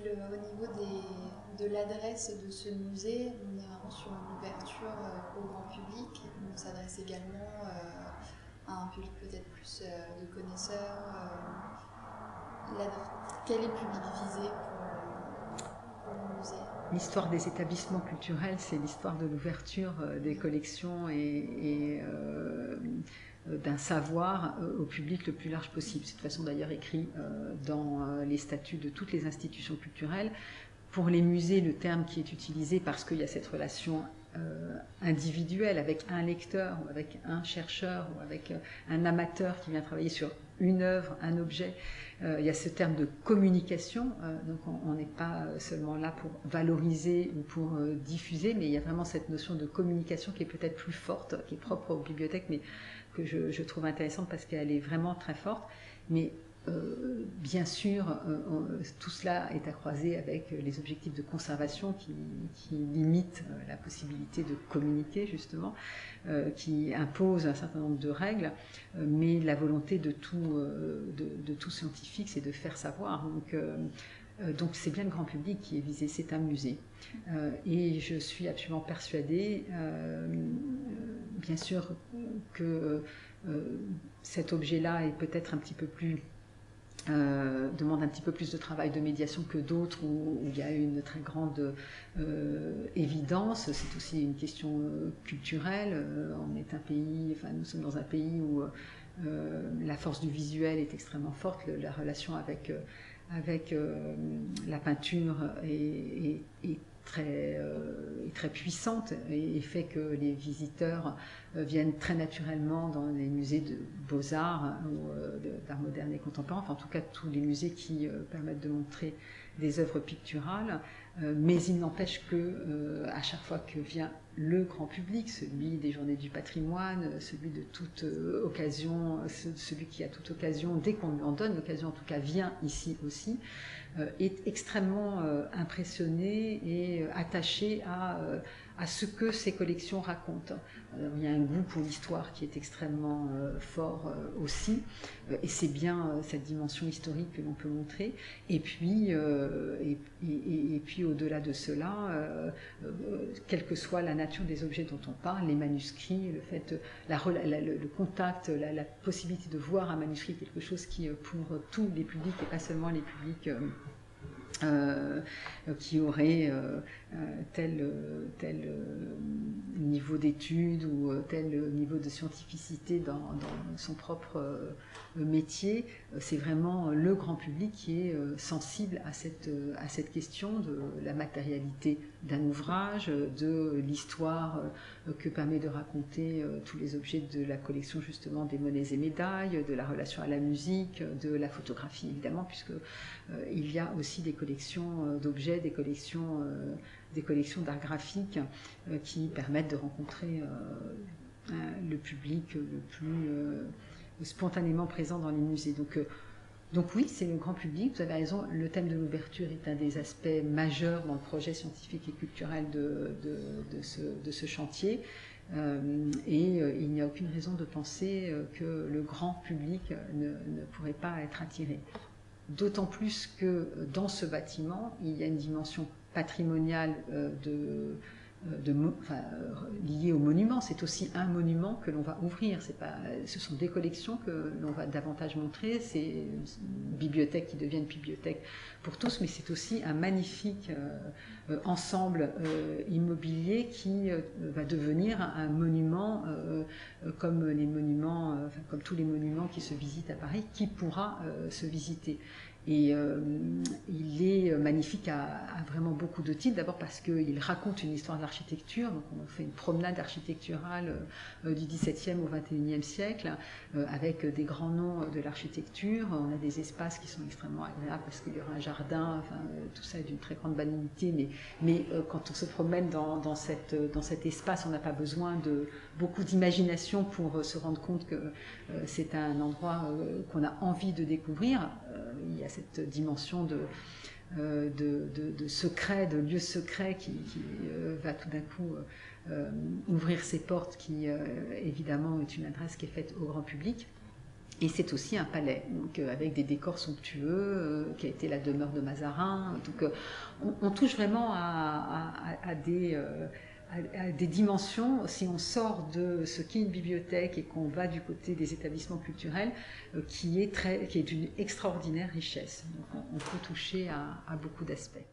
au niveau de l'adresse de ce musée, on est vraiment sur une ouverture au grand public. On s'adresse également à un public peut-être plus de connaisseurs. Quel est le public visé pour le musée? L'histoire des établissements culturels, c'est l'histoire de l'ouverture des collections et d'un savoir au public le plus large possible. C'est de toute façon d'ailleurs écrit dans les statuts de toutes les institutions culturelles. Pour les musées, le terme qui est utilisé, parce qu'il y a cette relation individuelle avec un lecteur, ou avec un chercheur, ou avec un amateur qui vient travailler sur une œuvre, un objet, il y a ce terme de communication, donc on n'est pas seulement là pour valoriser ou pour diffuser, mais il y a vraiment cette notion de communication qui est peut-être plus forte, qui est propre aux bibliothèques, mais que je trouve intéressante parce qu'elle est vraiment très forte. Mais bien sûr, tout cela est à croiser avec les objectifs de conservation qui limitent la possibilité de communiquer, justement, qui imposent un certain nombre de règles, mais la volonté de tout scientifique, c'est de faire savoir. Donc c'est bien le grand public qui est visé, c'est un musée. Et je suis absolument persuadée, bien sûr, que cet objet-là est peut-être un petit peu plus demande un petit peu plus de travail de médiation que d'autres où il y a une très grande évidence. C'est aussi une question culturelle. On est un pays, enfin nous sommes dans un pays où la force du visuel est extrêmement forte. La relation avec la peinture est très puissante et fait que les visiteurs viennent très naturellement dans les musées de beaux-arts ou d'art moderne et contemporain, enfin en tout cas tous les musées qui permettent de montrer des œuvres picturales, mais il n'empêche que à chaque fois que vient le grand public, celui des journées du patrimoine, celui de toute occasion, celui qui a toute occasion, dès qu'on lui en donne l'occasion en tout cas, vient ici aussi, est extrêmement impressionné et attaché à ce que ces collections racontent. Il y a un goût pour l'histoire qui est extrêmement fort aussi, et c'est bien cette dimension historique que l'on peut montrer. Et puis, au-delà de cela, quelle que soit la nature des objets dont on parle, les manuscrits, le fait, le contact, la possibilité de voir un manuscrit, quelque chose qui, pour tous les publics et pas seulement les publics qui auraient tel niveau d'études ou tel niveau de scientificité dans son propre métier, c'est vraiment le grand public qui est sensible à cette question de la matérialité d'un ouvrage, de l'histoire que permet de raconter tous les objets de la collection justement des monnaies et médailles, de la relation à la musique, de la photographie évidemment, puisque il y a aussi des collections d'objets, des collections d'art graphique qui permettent de rencontrer le public le plus spontanément présent dans les musées. Donc oui, c'est le grand public, vous avez raison, le thème de l'ouverture est un des aspects majeurs dans le projet scientifique et culturel de ce chantier. Il n'y a aucune raison de penser que le grand public ne pourrait pas être attiré. D'autant plus que dans ce bâtiment, il y a une dimension patrimoniale liée au monument. C'est aussi un monument que l'on va ouvrir. Ce sont des collections que l'on va davantage montrer. C'est une bibliothèque qui devient une bibliothèque pour tous, mais c'est aussi un magnifique ensemble immobilier qui va devenir un monument comme tous les monuments qui se visitent à Paris, qui pourra se visiter. Et il est magnifique à vraiment beaucoup de titres, d'abord parce qu'il raconte une histoire de l'architecture, donc on fait une promenade architecturale du XVIIe au XXIe siècle, avec des grands noms de l'architecture. On a des espaces qui sont extrêmement agréables parce qu'il y aura un jardin, tout ça est d'une très grande banalité, mais quand on se promène dans cet espace, on n'a pas besoin de beaucoup d'imagination pour se rendre compte que c'est un endroit qu'on a envie de découvrir. Il y a cette dimension de secret, de lieu secret qui va tout d'un coup ouvrir ses portes, qui évidemment est une adresse qui est faite au grand public. Et c'est aussi un palais, donc, avec des décors somptueux, qui a été la demeure de Mazarin. Donc on touche vraiment à des dimensions. Si on sort de ce qu'est une bibliothèque et qu'on va du côté des établissements culturels, qui est d'une extraordinaire richesse. Donc on peut toucher à beaucoup d'aspects.